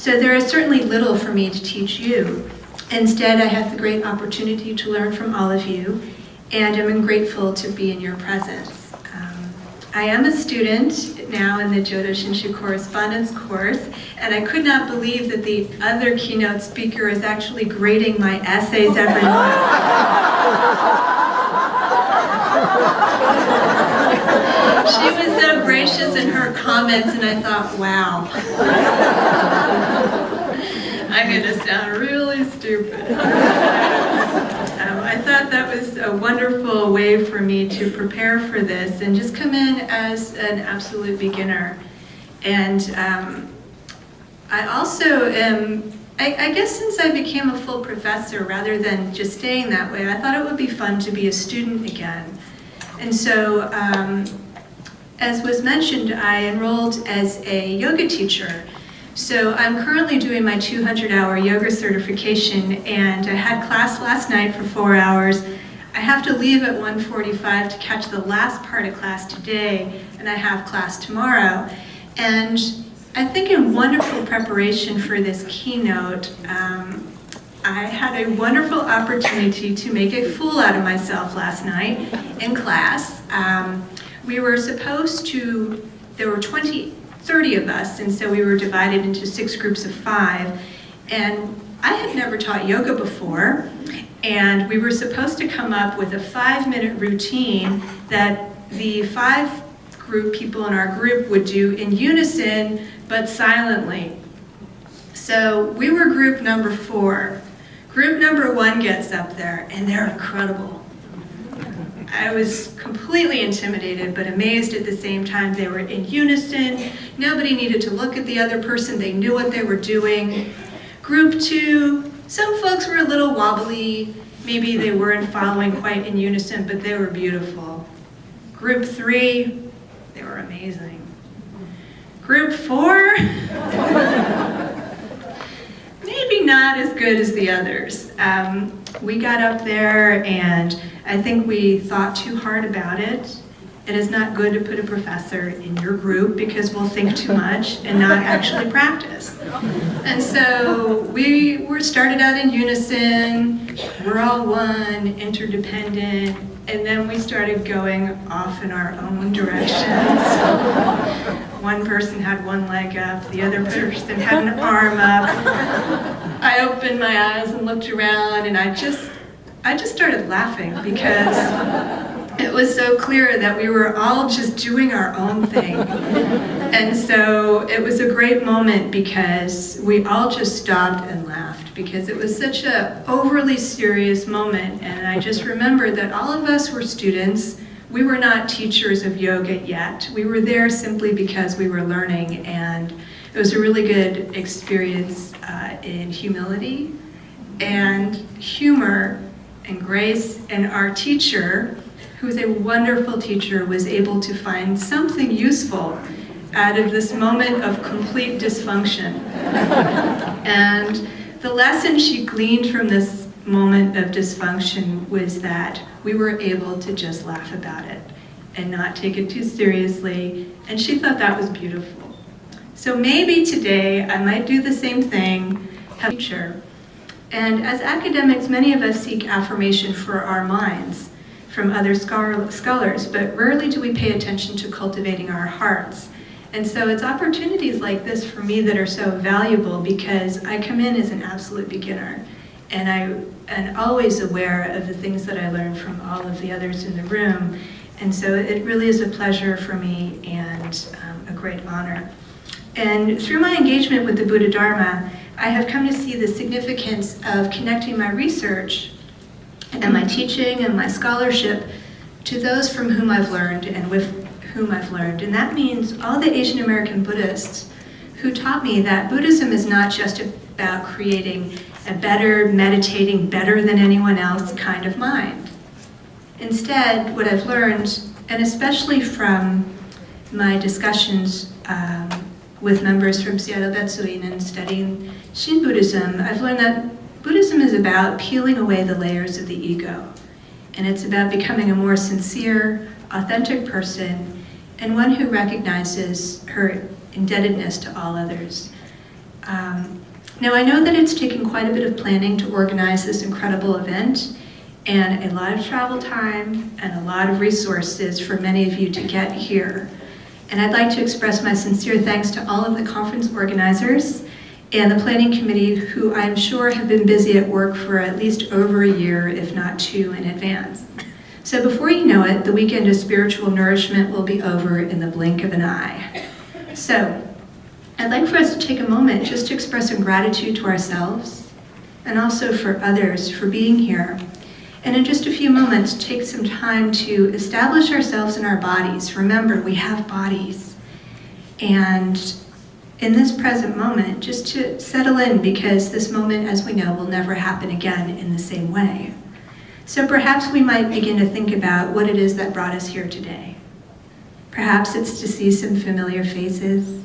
So there is certainly little for me to teach you. Instead, I have the great opportunity to learn from all of you, and I'm grateful to be in your presence. I am a student now in the Jodo Shinshu Correspondence course, and I could not believe that the other keynote speaker is actually grading my essays every month. She was so gracious in her comments, and I thought, wow. I'm going to sound really stupid. I thought that was a wonderful way for me to prepare for this and just come in as an absolute beginner. And I also am, I guess since I became a full professor rather than just staying that way, I thought it would be fun to be a student again. And so, as was mentioned, I enrolled as a yoga teacher. So I'm currently doing my 200-hour yoga certification, and I had class last night for 4 hours. I have to leave at 1:45 to catch the last part of class today, and I have class tomorrow. And I think in wonderful preparation for this keynote, I had a wonderful opportunity to make a fool out of myself last night in class. We were supposed to, there were 30 of us, and so we were divided into 6 groups of 5. And I had never taught yoga before, and we were supposed to come up with a 5-minute routine that the 5 people in our group would do in unison, but silently. So we were group number 4. Group number 1 gets up there, and they're incredible. I was completely intimidated, but amazed at the same time. They were in unison. Nobody needed to look at the other person. They knew what they were doing. Group 2, some folks were a little wobbly. Maybe they weren't following quite in unison, but they were beautiful. Group 3, they were amazing. Group 4, maybe not as good as the others. We got up there, and I think we thought too hard about it. It is not good to put a professor in your group because we'll think too much and not actually practice. And so we were started out in unison, we're all one, interdependent, and then we started going off in our own directions. One person had one leg up, the other person had an arm up. I opened my eyes and looked around, and I just started laughing because it was so clear that we were all just doing our own thing. And so it was a great moment because we all just stopped and laughed because it was such an overly serious moment. And I just remembered that all of us were students. We were not teachers of yoga yet. We were there simply because we were learning, and it was a really good experience in humility and humor and grace. And our teacher, who was a wonderful teacher, was able to find something useful out of this moment of complete dysfunction. And the lesson she gleaned from this moment of dysfunction was that we were able to just laugh about it and not take it too seriously, and she thought that was beautiful. So maybe today I might do the same thing, have a teacher. And as academics, many of us seek affirmation for our minds from other scholars, but rarely do we pay attention to cultivating our hearts. And so it's opportunities like this for me that are so valuable because I come in as an absolute beginner, and I'm always aware of the things that I learned from all of the others in the room. And so it really is a pleasure for me and a great honor. And through my engagement with the Buddha Dharma, I have come to see the significance of connecting my research and my teaching and my scholarship to those from whom I've learned and with whom I've learned. And that means all the Asian American Buddhists who taught me that Buddhism is not just about creating a better, meditating better than anyone else kind of mind. Instead, what I've learned, and especially from my discussions with members from Seattle Betsuin and studying Shin Buddhism, I've learned that Buddhism is about peeling away the layers of the ego. And it's about becoming a more sincere, authentic person, and one who recognizes her indebtedness to all others. Now, I know that it's taken quite a bit of planning to organize this incredible event, and a lot of travel time and a lot of resources for many of you to get here. And I'd like to express my sincere thanks to all of the conference organizers and the planning committee, who I'm sure have been busy at work for at least over a year, if not two, in advance. So before you know it, the weekend of spiritual nourishment will be over in the blink of an eye. So I'd like for us to take a moment just to express some gratitude to ourselves and also for others for being here. And in just a few moments, take some time to establish ourselves in our bodies. Remember, we have bodies. And in this present moment, just to settle in, because this moment, as we know, will never happen again in the same way. So perhaps we might begin to think about what it is that brought us here today. Perhaps it's to see some familiar faces,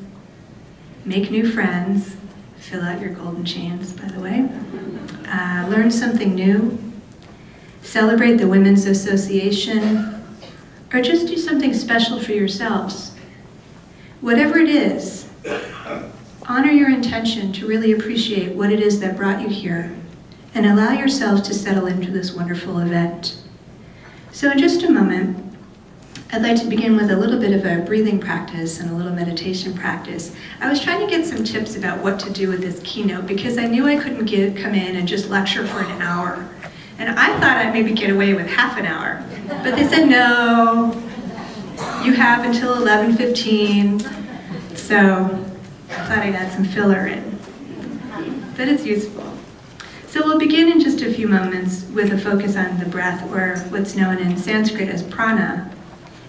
make new friends, fill out your golden chains, by the way, learn something new, celebrate the Women's Association, or just do something special for yourselves. Whatever it is, honor your intention to really appreciate what it is that brought you here and allow yourselves to settle into this wonderful event. So in just a moment, I'd like to begin with a little bit of a breathing practice and a little meditation practice. I was trying to get some tips about what to do with this keynote because I knew I couldn't come in and just lecture for an hour. And I thought I'd maybe get away with half an hour. But they said, no, you have until 11:15. So I thought I'd add some filler in. But it's useful. So we'll begin in just a few moments with a focus on the breath, or what's known in Sanskrit as prana,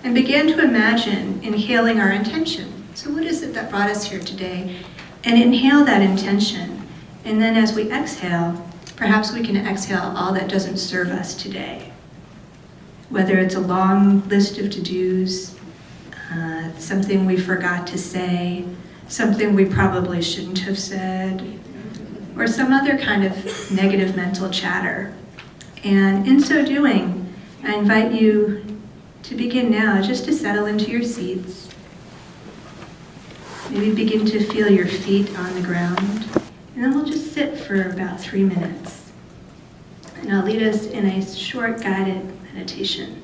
and begin to imagine inhaling our intention. So what is it that brought us here today? And inhale that intention. And then as we exhale, perhaps we can exhale all that doesn't serve us today. Whether it's a long list of to-dos, something we forgot to say, something we probably shouldn't have said, or some other kind of negative mental chatter. And in so doing, I invite you to begin now just to settle into your seats. Maybe begin to feel your feet on the ground. And then we'll just sit for about 3 minutes. And I'll lead us in a short guided meditation.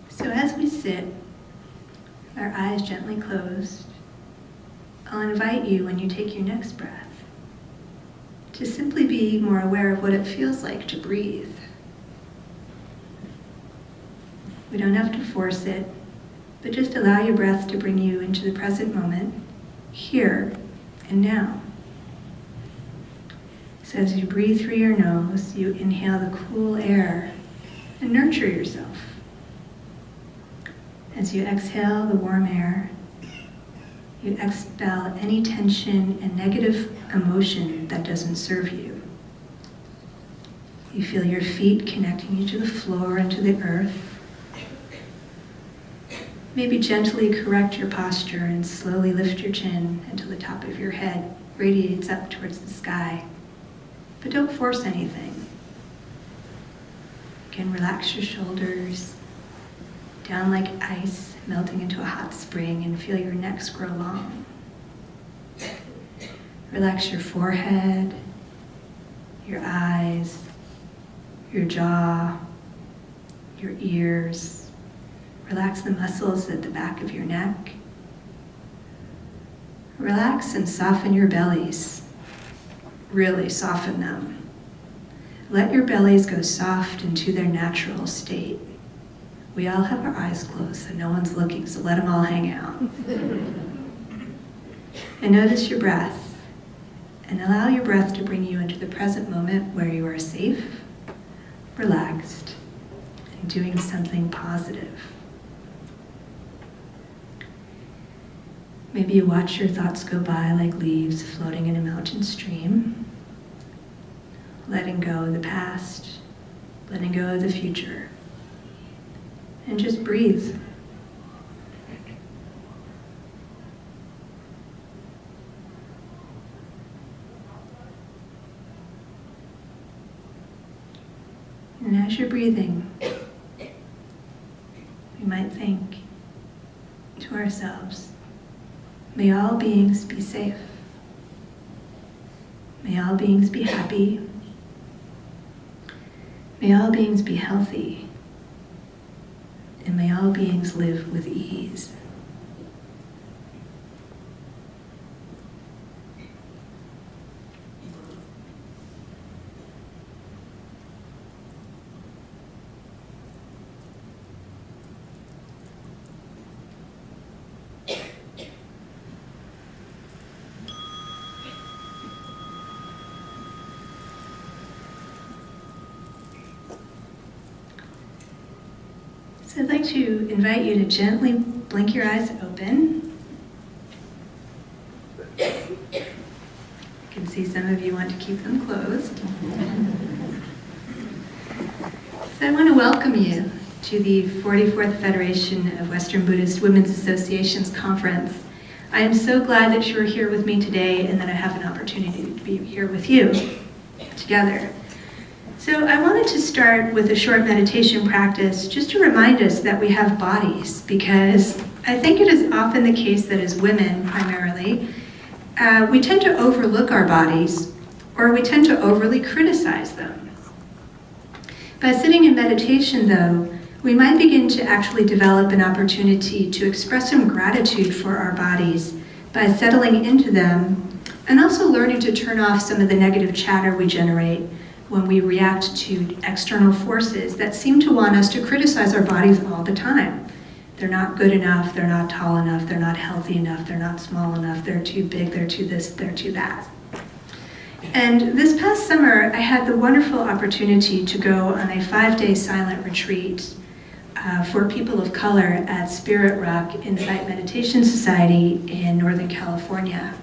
So as we sit, our eyes gently closed, I'll invite you, when you take your next breath, to simply be more aware of what it feels like to breathe. We don't have to force it, but just allow your breath to bring you into the present moment, here and now. So as you breathe through your nose, you inhale the cool air and nurture yourself. As you exhale the warm air, you expel any tension and negative emotion that doesn't serve you. You feel your feet connecting you to the floor and to the earth. Maybe gently correct your posture and slowly lift your chin until the top of your head radiates up towards the sky. But don't force anything. Again, relax your shoulders, down like ice melting into a hot spring, and feel your necks grow long. Relax your forehead, your eyes, your jaw, your ears. Relax the muscles at the back of your neck. Relax and soften your bellies. Really soften them. Let your bellies go soft into their natural state. We all have our eyes closed, so no one's looking, so let them all hang out. And notice your breath, and allow your breath to bring you into the present moment where you are safe, relaxed, and doing something positive. Maybe you watch your thoughts go by like leaves floating in a mountain stream. letting go of the past, letting go of the future, and just breathe. And as you're breathing, we might think to ourselves, may all beings be safe. May all beings be happy. May all beings be healthy. And may all beings live with ease. So I'd like to invite you to gently blink your eyes open. I can see some of you want to keep them closed. So I want to welcome you to the 44th Federation of Western Buddhist Women's Associations Conference. I am so glad that you're here with me today and that I have an opportunity to be here with you together. So I wanted to start with a short meditation practice just to remind us that we have bodies, because I think it is often the case that as women primarily, we tend to overlook our bodies, or we tend to overly criticize them. By sitting in meditation though, we might begin to actually develop an opportunity to express some gratitude for our bodies by settling into them and also learning to turn off some of the negative chatter we generate when we react to external forces that seem to want us to criticize our bodies all the time. They're not good enough, they're not tall enough, they're not healthy enough, they're not small enough, they're too big, they're too this, they're too that. And this past summer, I had the wonderful opportunity to go on a 5-day silent retreat for people of color at Spirit Rock Insight Meditation Society in Northern California.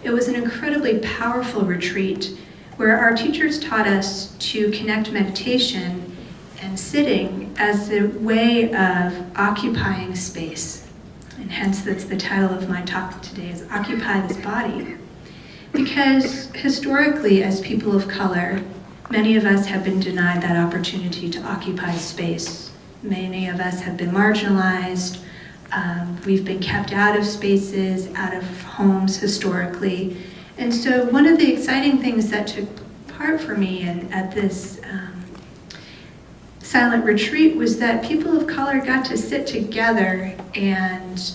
It was an incredibly powerful retreat where our teachers taught us to connect meditation and sitting as a way of occupying space. And hence that's the title of my talk today, is Occupy This Body. Because historically, as people of color, many of us have been denied that opportunity to occupy space. Many of us have been marginalized. We've been kept out of spaces, out of homes historically. And so one of the exciting things that took part for me at this silent retreat was that people of color got to sit together and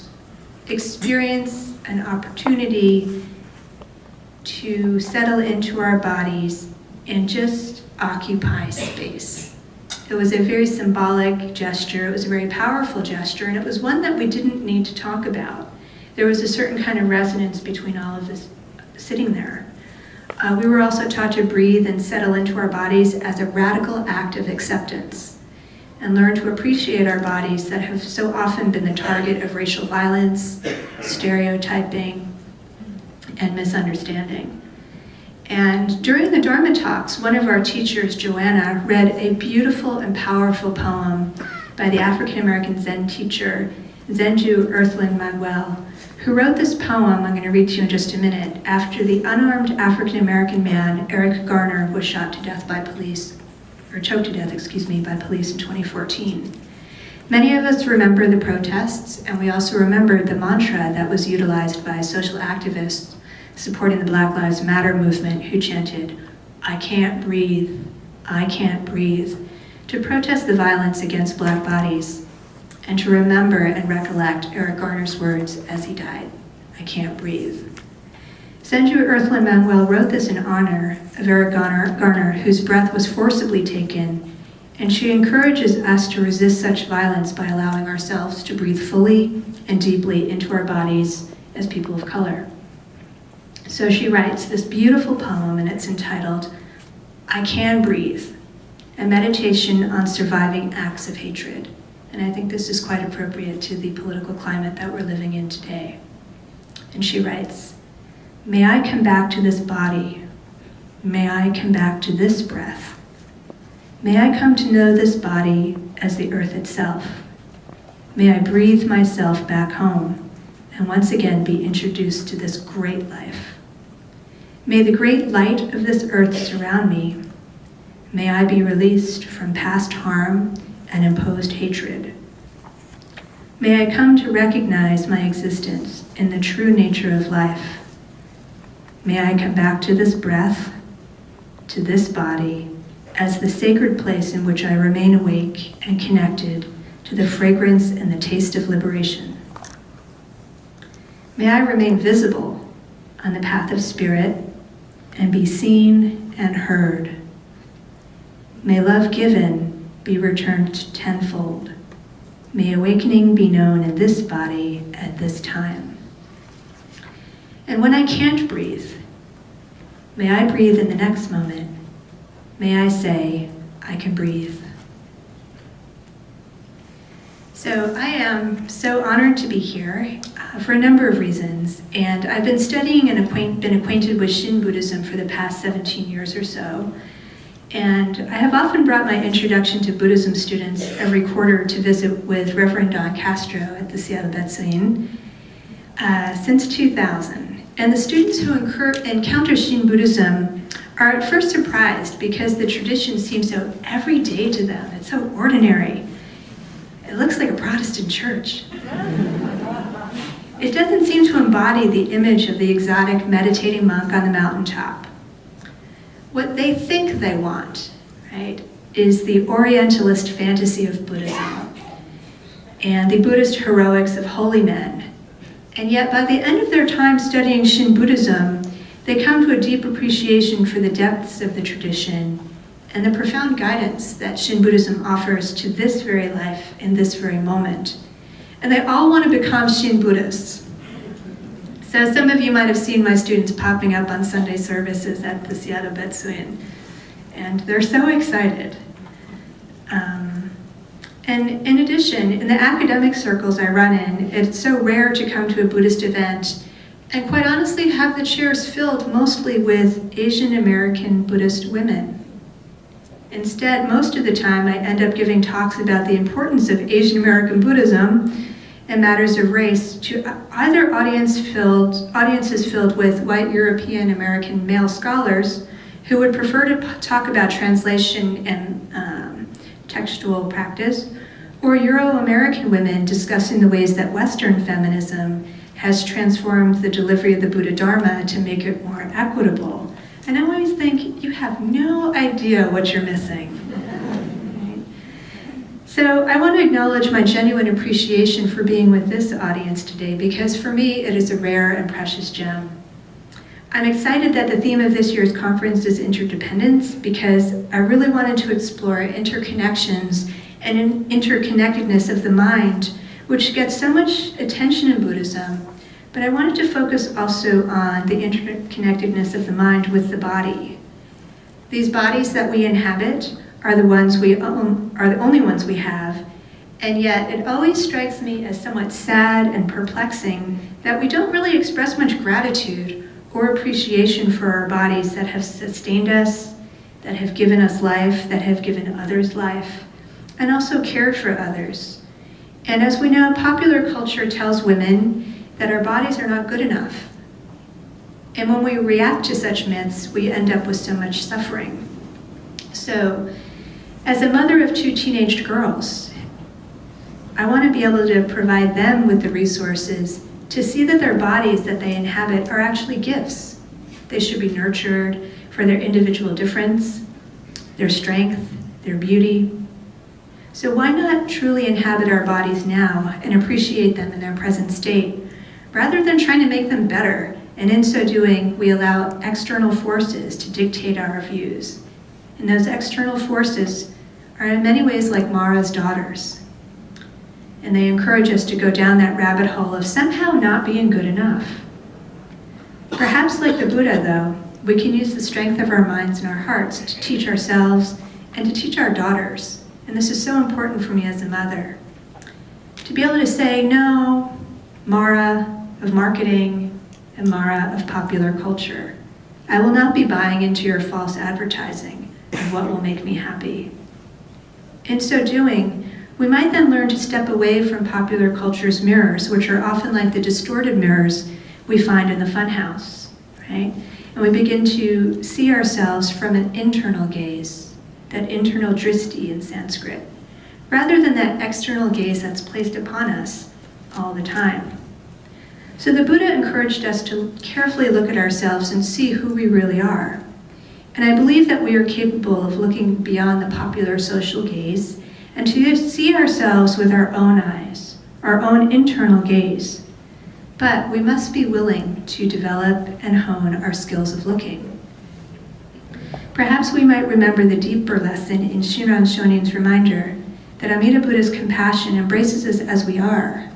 experience an opportunity to settle into our bodies and just occupy space. It was a very symbolic gesture, it was a very powerful gesture, and it was one that we didn't need to talk about. There was a certain kind of resonance between all of this sitting there. We were also taught to breathe and settle into our bodies as a radical act of acceptance and learn to appreciate our bodies that have so often been the target of racial violence, stereotyping, and misunderstanding. And during the Dharma talks, one of our teachers, Joanna, read a beautiful and powerful poem by the African-American Zen teacher, Zenju Earthling Manuel, who wrote this poem, I'm going to read to you in just a minute, after the unarmed African-American man, Eric Garner, was shot to death by police, or choked to death, by police in 2014. Many of us remember the protests, and we also remember the mantra that was utilized by social activists supporting the Black Lives Matter movement who chanted, "I can't breathe, I can't breathe," to protest the violence against Black bodies and to remember and recollect Eric Garner's words as he died, "I can't breathe." Zenju Earthling Manuel wrote this in honor of Eric Garner, whose breath was forcibly taken, and she encourages us to resist such violence by allowing ourselves to breathe fully and deeply into our bodies as people of color. So she writes this beautiful poem, and it's entitled, "I Can Breathe, a meditation on surviving acts of hatred." And I think this is quite appropriate to the political climate that we're living in today. And she writes, "May I come back to this body may I come back to this breath. May I come to know this body as the earth itself. May I breathe myself back home and once again be introduced to this great life. May the great light of this earth surround me. May I be released from past harm and imposed hatred. May I come to recognize my existence in the true nature of life. May I come back to this breath, to this body, as the sacred place in which I remain awake and connected to the fragrance and the taste of liberation. May I remain visible on the path of spirit and be seen and heard. May love given be returned tenfold. May awakening be known in this body at this time. And when I can't breathe, may I breathe in the next moment. May I say, I can breathe. So I am so honored to be here for a number of reasons. And I've been studying and been acquainted with Shin Buddhism for the past 17 years or so. And I have often brought my introduction to Buddhism students every quarter to visit with Reverend Don Castro at the Seattle Betsuin since 2000. And the students who encounter Shin Buddhism are at first surprised because the tradition seems so everyday to them. It's so ordinary. It looks like a Protestant church. It doesn't seem to embody the image of the exotic meditating monk on the mountaintop. What they think they want, right, is the Orientalist fantasy of Buddhism and the Buddhist heroics of holy men. And yet, by the end of their time studying Shin Buddhism, they come to a deep appreciation for the depths of the tradition and the profound guidance that Shin Buddhism offers to this very life in this very moment. And they all want to become Shin Buddhists. So some of you might have seen my students popping up on Sunday services at the Seattle Betsuin, and they're so excited. And in addition, in the academic circles I run in, it's so rare to come to a Buddhist event and quite honestly have the chairs filled mostly with Asian American Buddhist women. Instead, most of the time I end up giving talks about the importance of Asian American Buddhism and matters of race to either audiences filled with white European American male scholars who would prefer to talk about translation and textual practice, or Euro-American women discussing the ways that Western feminism has transformed the delivery of the Buddha Dharma to make it more equitable. And I always think, you have no idea what you're missing. So I want to acknowledge my genuine appreciation for being with this audience today, because for me, it is a rare and precious gem. I'm excited that the theme of this year's conference is Interdependence, because I really wanted to explore interconnections and interconnectedness of the mind, which gets so much attention in Buddhism, but I wanted to focus also on the interconnectedness of the mind with the body. These bodies that we inhabit are the ones we own, are the only ones we have, and yet it always strikes me as somewhat sad and perplexing that we don't really express much gratitude or appreciation for our bodies that have sustained us, that have given us life, that have given others life, and also cared for others. And as we know, popular culture tells women that our bodies are not good enough. And when we react to such myths, we end up with so much suffering. So, as a mother of 2 teenaged girls, I want to be able to provide them with the resources to see that their bodies that they inhabit are actually gifts. They should be nurtured for their individual difference, their strength, their beauty. So why not truly inhabit our bodies now and appreciate them in their present state, rather than trying to make them better, and in so doing, we allow external forces to dictate our views. And those external forces are in many ways like Mara's daughters. And they encourage us to go down that rabbit hole of somehow not being good enough. Perhaps like the Buddha, though, we can use the strength of our minds and our hearts to teach ourselves and to teach our daughters. And this is so important for me as a mother. To be able to say, no, Mara of marketing and Mara of popular culture. I will not be buying into your false advertising of what will make me happy. In so doing, we might then learn to step away from popular culture's mirrors, which are often like the distorted mirrors we find in the funhouse, right? And we begin to see ourselves from an internal gaze, that internal dristi in Sanskrit, rather than that external gaze that's placed upon us all the time. So the Buddha encouraged us to carefully look at ourselves and see who we really are. And I believe that we are capable of looking beyond the popular social gaze and to see ourselves with our own eyes, our own internal gaze. But we must be willing to develop and hone our skills of looking. Perhaps we might remember the deeper lesson in Shinran Shonin's reminder that Amida Buddha's compassion embraces us as we are.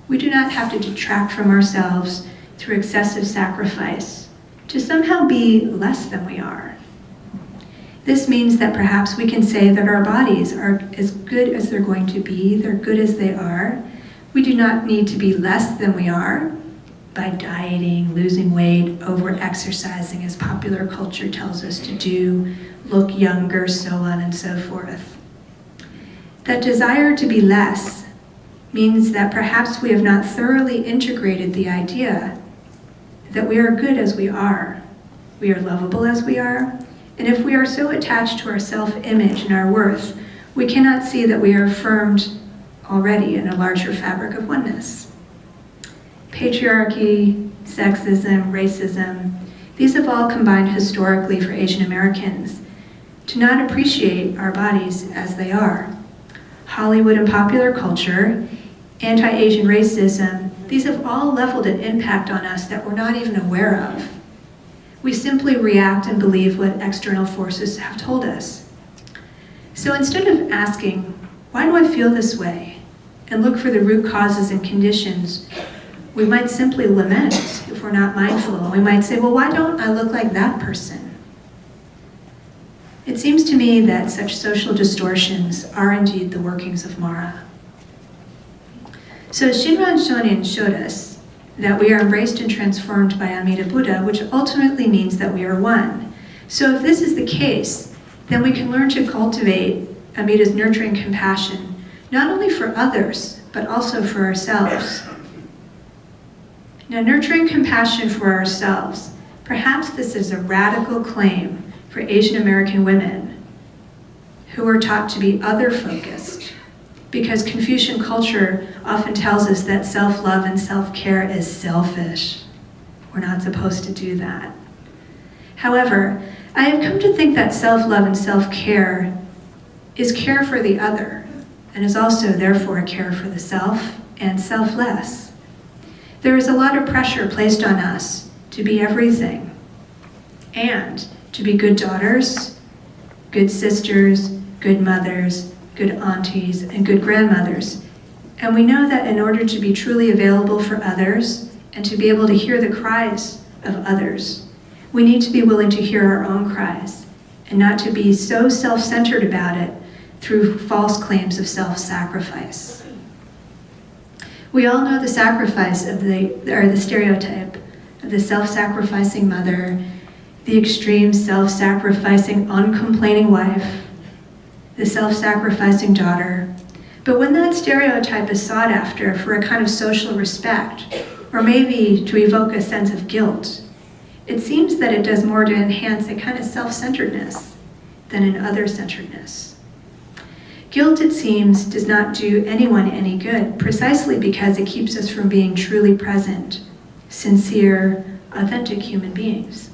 We do not have to detract from ourselves through excessive sacrifice to somehow be less than we are. This means that perhaps we can say that our bodies are as good as they're going to be, they're good as they are. We do not need to be less than we are by dieting, losing weight, over-exercising as popular culture tells us to do, look younger, so on and so forth. That desire to be less means that perhaps we have not thoroughly integrated the idea that we are good as we are lovable as we are, and if we are so attached to our self-image and our worth, we cannot see that we are affirmed already in a larger fabric of oneness. Patriarchy, sexism, racism, these have all combined historically for Asian Americans to not appreciate our bodies as they are. Hollywood and popular culture, anti-Asian racism, these have all leveled an impact on us that we're not even aware of. We simply react and believe what external forces have told us. So instead of asking, why do I feel this way? And look for the root causes and conditions, we might simply lament if we're not mindful. We might say, well, why don't I look like that person? It seems to me that such social distortions are indeed the workings of Mara. So Shinran Shonin showed us that we are embraced and transformed by Amida Buddha, which ultimately means that we are one. So if this is the case, then we can learn to cultivate Amida's nurturing compassion, not only for others, but also for ourselves. Now, nurturing compassion for ourselves, perhaps this is a radical claim for Asian American women who are taught to be other-focused, because Confucian culture often tells us that self-love and self-care is selfish. We're not supposed to do that. However, I have come to think that self-love and self-care is care for the other, and is also therefore a care for the self and selfless. There is a lot of pressure placed on us to be everything, and to be good daughters, good sisters, good mothers, good aunties, and good grandmothers. And we know that in order to be truly available for others and to be able to hear the cries of others, we need to be willing to hear our own cries and not to be so self-centered about it through false claims of self-sacrifice. We all know the sacrifice of the stereotype of the self-sacrificing mother, the extreme self-sacrificing, uncomplaining wife, the self-sacrificing daughter. But when that stereotype is sought after for a kind of social respect, or maybe to evoke a sense of guilt, it seems that it does more to enhance a kind of self-centeredness than an other-centeredness. Guilt, it seems, does not do anyone any good, precisely because it keeps us from being truly present, sincere, authentic human beings.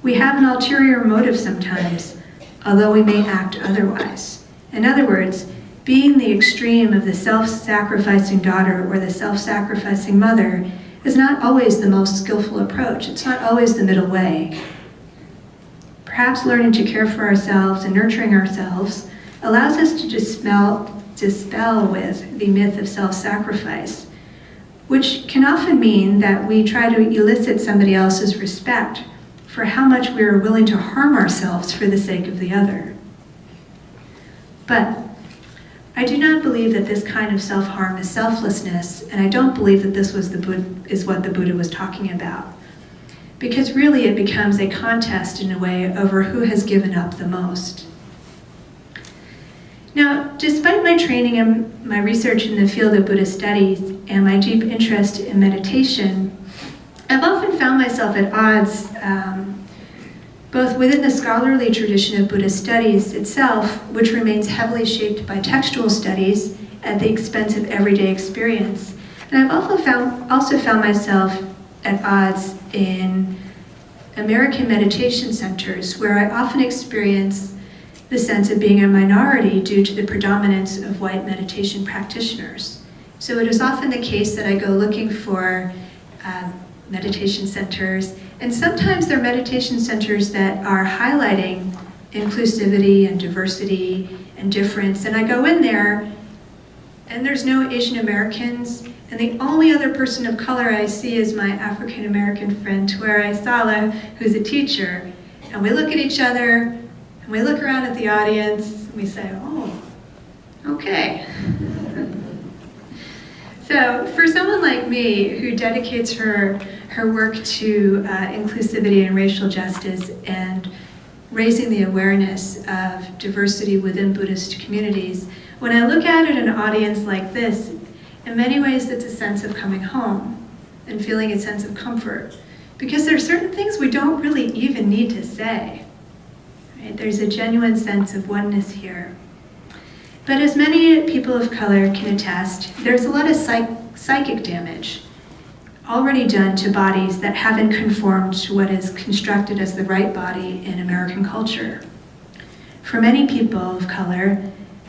We have an ulterior motive sometimes, although we may act otherwise. In other words, being the extreme of the self-sacrificing daughter or the self-sacrificing mother is not always the most skillful approach. It's not always the middle way. Perhaps learning to care for ourselves and nurturing ourselves allows us to dispel with the myth of self-sacrifice, which can often mean that we try to elicit somebody else's respect for how much we are willing to harm ourselves for the sake of the other. But I do not believe that this kind of self-harm is selflessness, and I don't believe that this is what the Buddha was talking about. because really it becomes a contest in a way over who has given up the most. Now, despite my training and my research in the field of Buddhist studies and my deep interest in meditation, I've often found myself at odds both within the scholarly tradition of Buddhist studies itself, which remains heavily shaped by textual studies at the expense of everyday experience. And I've also found myself at odds in American meditation centers, where I often experience the sense of being a minority due to the predominance of white meditation practitioners. So it is often the case that I go looking for meditation centers, and sometimes they're meditation centers that are highlighting inclusivity and diversity and difference, and I go in there and there's no Asian Americans, and the only other person of color I see is my African American friend Tuere Sala, who's a teacher, and we look at each other and we look around at the audience and we say, oh, okay. So for someone like me who dedicates her work to inclusivity and racial justice and raising the awareness of diversity within Buddhist communities, when I look at it in an audience like this, in many ways it's a sense of coming home and feeling a sense of comfort, because there are certain things we don't really even need to say. Right? There's a genuine sense of oneness here. But as many people of color can attest, there's a lot of psychic damage already done to bodies that haven't conformed to what is constructed as the right body in American culture. For many people of color,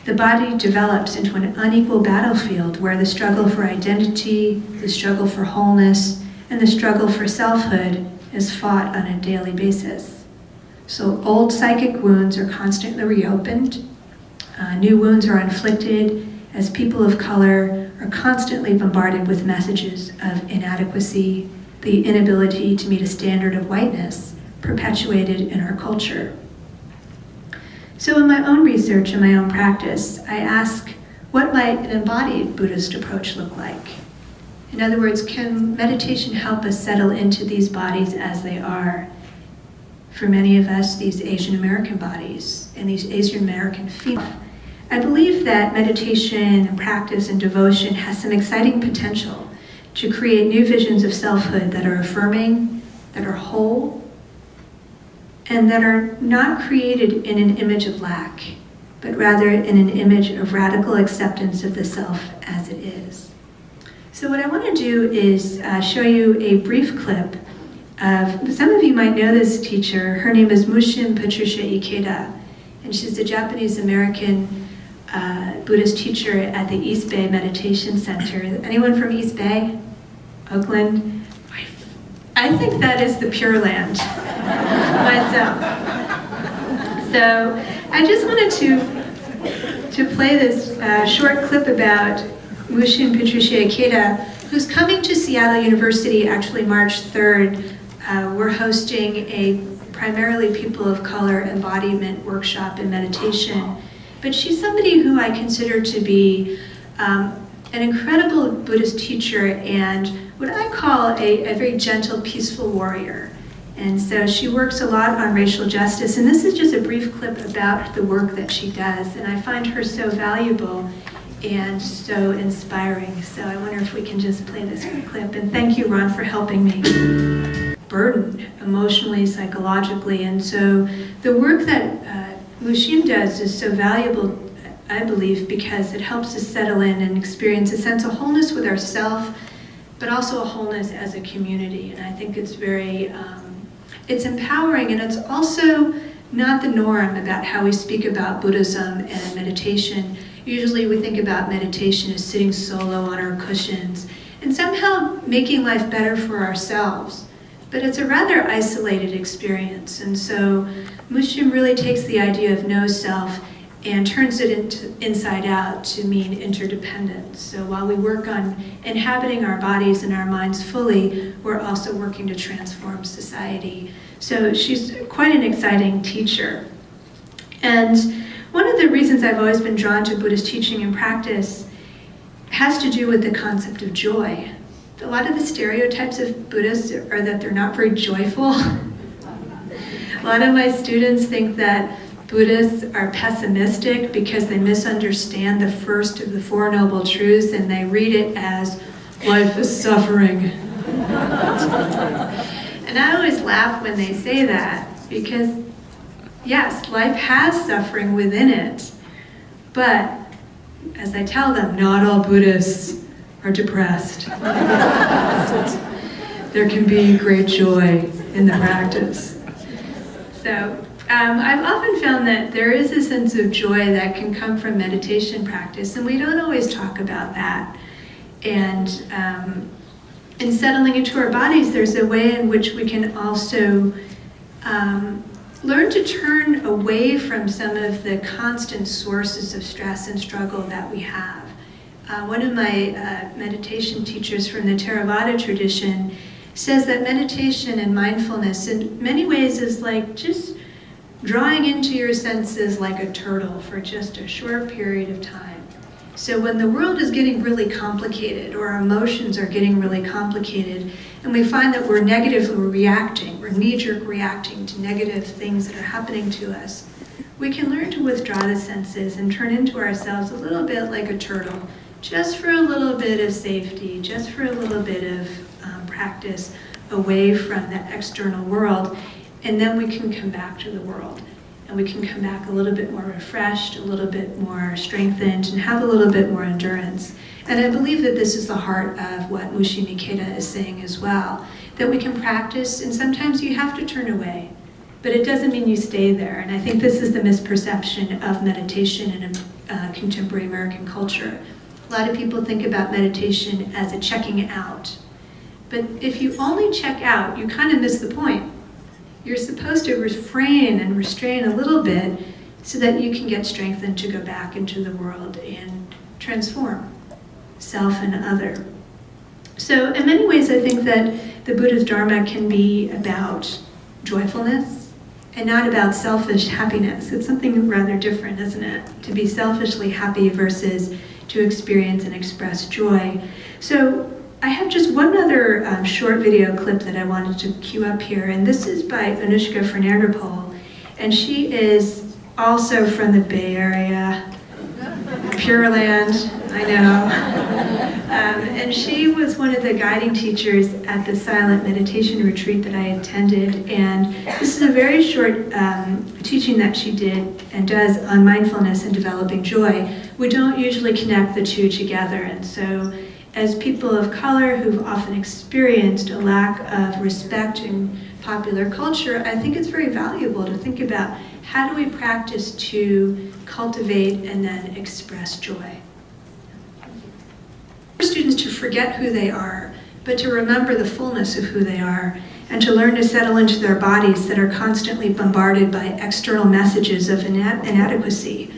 the body develops into an unequal battlefield where the struggle for identity, the struggle for wholeness, and the struggle for selfhood is fought on a daily basis. So old psychic wounds are constantly reopened. New wounds are inflicted as people of color are constantly bombarded with messages of inadequacy, the inability to meet a standard of whiteness perpetuated in our culture. So in my own research and my own practice, I ask, what might an embodied Buddhist approach look like? In other words, can meditation help us settle into these bodies as they are? For many of us, these Asian American bodies and these Asian American females. I believe that meditation and practice and devotion has some exciting potential to create new visions of selfhood that are affirming, that are whole, and that are not created in an image of lack, but rather in an image of radical acceptance of the self as it is. So what I want to do is show you a brief clip of, some of you might know this teacher. Her name is Mushin Patricia Ikeda, and she's a Japanese-American Buddhist teacher at the East Bay Meditation Center. Anyone from East Bay? Oakland? I think that is the Pure Land myself. So I just wanted to play this short clip about Mushin Patricia Ikeda, who's coming to Seattle University actually March 3rd. We're hosting a primarily people of color embodiment workshop in meditation. But she's somebody who I consider to be an incredible Buddhist teacher and what I call a very gentle, peaceful warrior. And so she works a lot on racial justice, and this is just a brief clip about the work that she does, and I find her so valuable and so inspiring. So I wonder if we can just play this clip. And thank you, Ron, for helping me. Burdened emotionally, psychologically, and so the work that Mushin does is so valuable, I believe, because it helps us settle in and experience a sense of wholeness with ourselves, but also a wholeness as a community. And I think it's very, it's empowering, and it's also not the norm about how we speak about Buddhism and meditation. Usually we think about meditation as sitting solo on our cushions and somehow making life better for ourselves. But it's a rather isolated experience, and so Mushin really takes the idea of no self and turns it into inside out to mean interdependence. So while we work on inhabiting our bodies and our minds fully, we're also working to transform society. So she's quite an exciting teacher. And one of the reasons I've always been drawn to Buddhist teaching and practice has to do with the concept of joy. a lot of the stereotypes of Buddhists are that they're not very joyful. A lot of my students think that Buddhists are pessimistic because they misunderstand the first of the Four Noble Truths and they read it as life is suffering. And I always laugh when they say that because, yes, life has suffering within it. But, as I tell them, not all Buddhists are depressed. There can be great joy in the practice. So, I've often found that there is a sense of joy that can come from meditation practice, and we don't always talk about that. And in settling into our bodies, there's a way in which we can also learn to turn away from some of the constant sources of stress and struggle that we have. One of my meditation teachers from the Theravada tradition says that meditation and mindfulness in many ways is like just drawing into your senses like a turtle for just a short period of time. So when the world is getting really complicated or our emotions are getting really complicated and we find that we're negatively reacting, we're knee-jerk reacting to negative things that are happening to us, we can learn to withdraw the senses and turn into ourselves a little bit like a turtle, just for a little bit of safety, just for a little bit of practice away from that external world, and then we can come back to the world. And we can come back a little bit more refreshed, a little bit more strengthened, and have a little bit more endurance. And I believe that this is the heart of what Mushi Nikeda is saying as well, that we can practice, and sometimes you have to turn away, but it doesn't mean you stay there. And I think this is the misperception of meditation in contemporary American culture. A lot of people think about meditation as a checking out. But if you only check out, you kind of miss the point. You're supposed to refrain and restrain a little bit so that you can get strengthened to go back into the world and transform self and other. So in many ways, I think that the Buddha's Dharma can be about joyfulness and not about selfish happiness. It's something rather different, isn't it? To be selfishly happy versus to experience and express joy. So I have just one other short video clip that I wanted to cue up here, and this is by Anushka Fernanderpohl, and she is also from the Bay Area, Pure Land, I know. And she was one of the guiding teachers at the silent meditation retreat that I attended, and this is a very short teaching that she did and does on mindfulness and developing joy. We don't usually connect the two together, and so as people of color who've often experienced a lack of respect in popular culture, I think it's very valuable to think about how do we practice to cultivate and then express joy. For students to forget who they are, but to remember the fullness of who they are, and to learn to settle into their bodies that are constantly bombarded by external messages of inadequacy.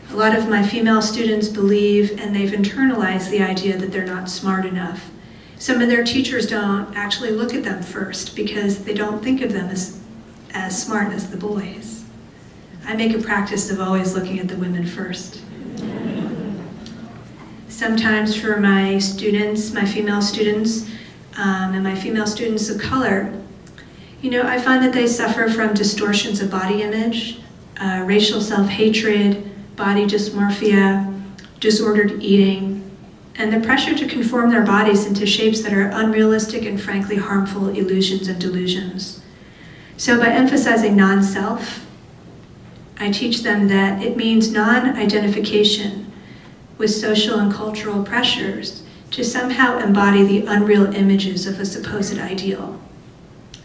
A lot of my female students believe, and they've internalized the idea that they're not smart enough. Some of their teachers don't actually look at them first because they don't think of them as smart as the boys. I make a practice of always looking at the women first. Sometimes for my students, my female students, and my female students of color, I find that they suffer from distortions of body image, racial self-hatred, body dysmorphia, disordered eating, and the pressure to conform their bodies into shapes that are unrealistic and frankly harmful illusions and delusions. So by emphasizing non-self, I teach them that it means non-identification with social and cultural pressures to somehow embody the unreal images of a supposed ideal.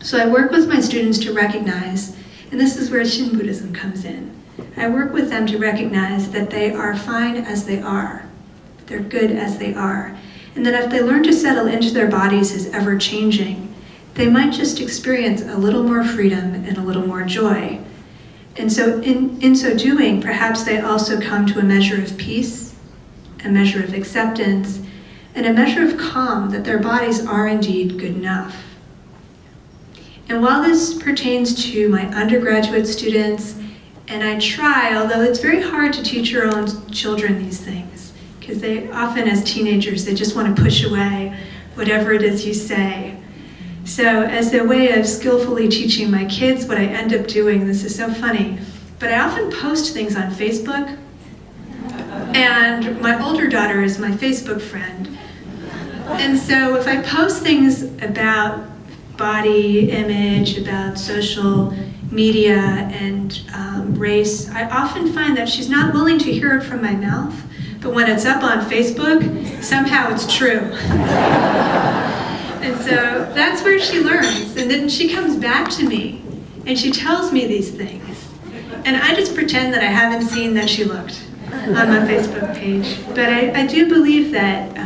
So I work with my students to recognize, and this is where Shin Buddhism comes in, I work with them to recognize that they are fine as they are. They're good as they are. And that if they learn to settle into their bodies as ever-changing, they might just experience a little more freedom and a little more joy. And so in so doing, perhaps they also come to a measure of peace, a measure of acceptance, and a measure of calm that their bodies are indeed good enough. And while this pertains to my undergraduate students, and I try, although it's very hard to teach your own children these things, because they often, as teenagers, they just want to push away whatever it is you say. So as a way of skillfully teaching my kids, what I end up doing, this is so funny, but I often post things on Facebook, and my older daughter is my Facebook friend. And so if I post things about body image, about social media, and race, I often find that she's not willing to hear it from my mouth, but when it's up on Facebook, somehow it's true. And so that's where she learns, and then she comes back to me, and she tells me these things. And I just pretend that I haven't seen that she looked on my Facebook page. But I do believe that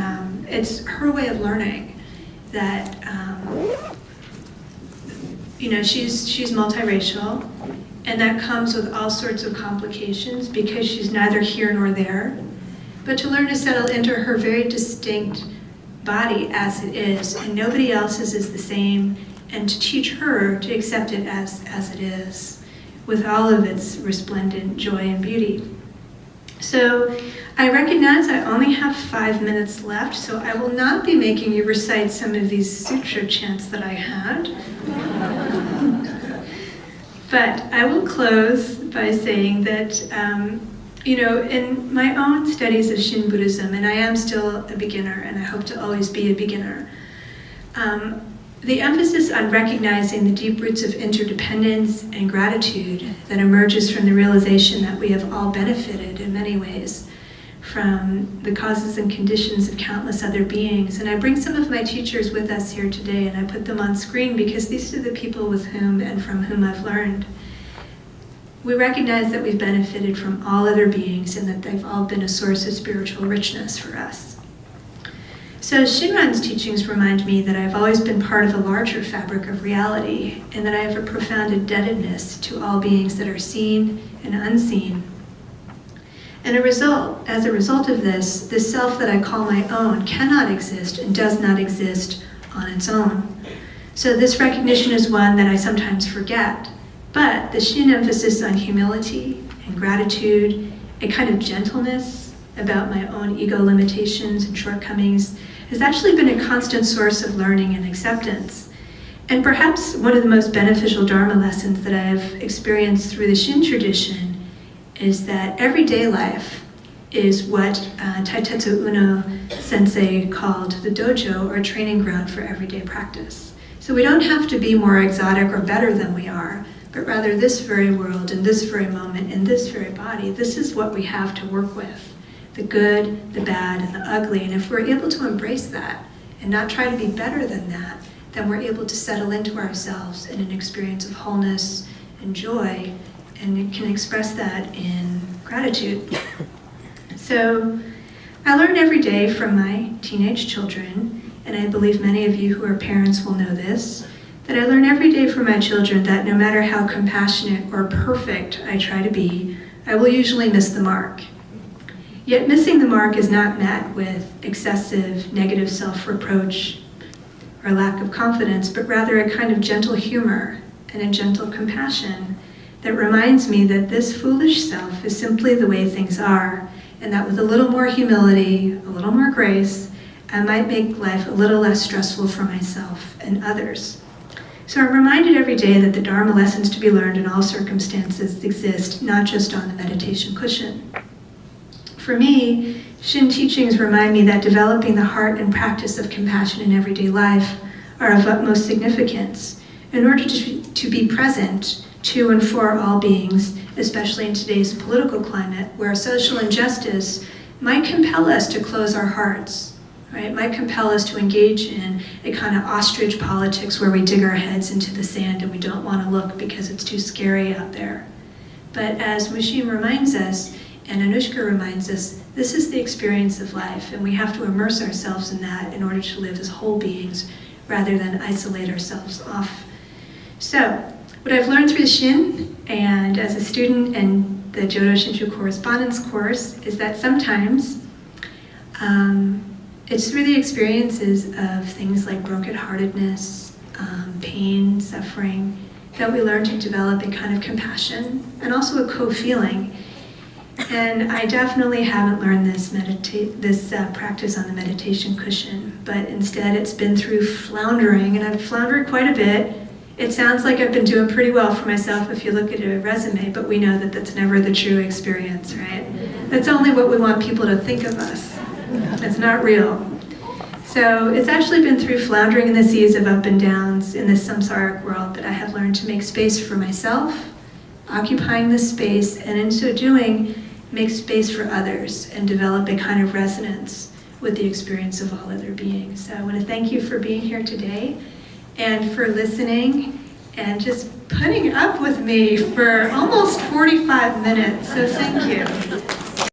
it's her way of learning, that she's multiracial, and that comes with all sorts of complications because she's neither here nor there. But to learn to settle into her very distinct body as it is, and nobody else's is the same, and to teach her to accept it as it is, with all of its resplendent joy and beauty. So I recognize I only have 5 minutes left, so I will not be making you recite some of these sutra chants that I had. But I will close by saying that, in my own studies of Shin Buddhism, and I am still a beginner, and I hope to always be a beginner, the emphasis on recognizing the deep roots of interdependence and gratitude that emerges from the realization that we have all benefited in many ways from the causes and conditions of countless other beings. And I bring some of my teachers with us here today, and I put them on screen because these are the people with whom and from whom I've learned. We recognize that we've benefited from all other beings and that they've all been a source of spiritual richness for us. So Shinran's teachings remind me that I've always been part of a larger fabric of reality, and that I have a profound indebtedness to all beings that are seen and unseen. And as a result of this self that I call my own cannot exist and does not exist on its own. So this recognition is one that I sometimes forget, but the Shin emphasis on humility and gratitude, a kind of gentleness about my own ego limitations and shortcomings, has actually been a constant source of learning and acceptance. And perhaps one of the most beneficial Dharma lessons that I've experienced through the Shin tradition is that everyday life is what Taitetsu Uno sensei called the dojo, or training ground for everyday practice. So we don't have to be more exotic or better than we are, but rather this very world, in this very moment, in this very body, this is what we have to work with. The good, the bad, and the ugly. And if we're able to embrace that and not try to be better than that, then we're able to settle into ourselves in an experience of wholeness and joy, and it can express that in gratitude. So I learn every day from my teenage children, and I believe many of you who are parents will know this, that I learn every day from my children that no matter how compassionate or perfect I try to be, I will usually miss the mark. Yet missing the mark is not met with excessive negative self-reproach or lack of confidence, but rather a kind of gentle humor and a gentle compassion that reminds me that this foolish self is simply the way things are, and that with a little more humility, a little more grace, I might make life a little less stressful for myself and others. So I'm reminded every day that the Dharma lessons to be learned in all circumstances exist, not just on the meditation cushion. For me, Shin teachings remind me that developing the heart and practice of compassion in everyday life are of utmost significance in order to be present to and for all beings, especially in today's political climate where social injustice might compel us to close our hearts, right? It might compel us to engage in a kind of ostrich politics where we dig our heads into the sand and we don't want to look because it's too scary out there. But as Mushim reminds us, and Anushka reminds us, this is the experience of life, and we have to immerse ourselves in that in order to live as whole beings rather than isolate ourselves off. So, what I've learned through the Shin and as a student in the Jodo Shinshu correspondence course is that sometimes it's through the experiences of things like brokenheartedness, pain, suffering, that we learn to develop a kind of compassion and also a co-feeling. And I definitely haven't learned this practice on the meditation cushion, but instead it's been through floundering, and I've floundered quite a bit. It sounds like I've been doing pretty well for myself if you look at a resume, but we know that that's never the true experience, right? That's only what we want people to think of us. It's not real. So it's actually been through floundering in the seas of up and downs in this samsaric world that I have learned to make space for myself, occupying this space, and in so doing, make space for others and develop a kind of resonance with the experience of all other beings. So I want to thank you for being here today and for listening and just putting up with me for almost 45 minutes. So thank you.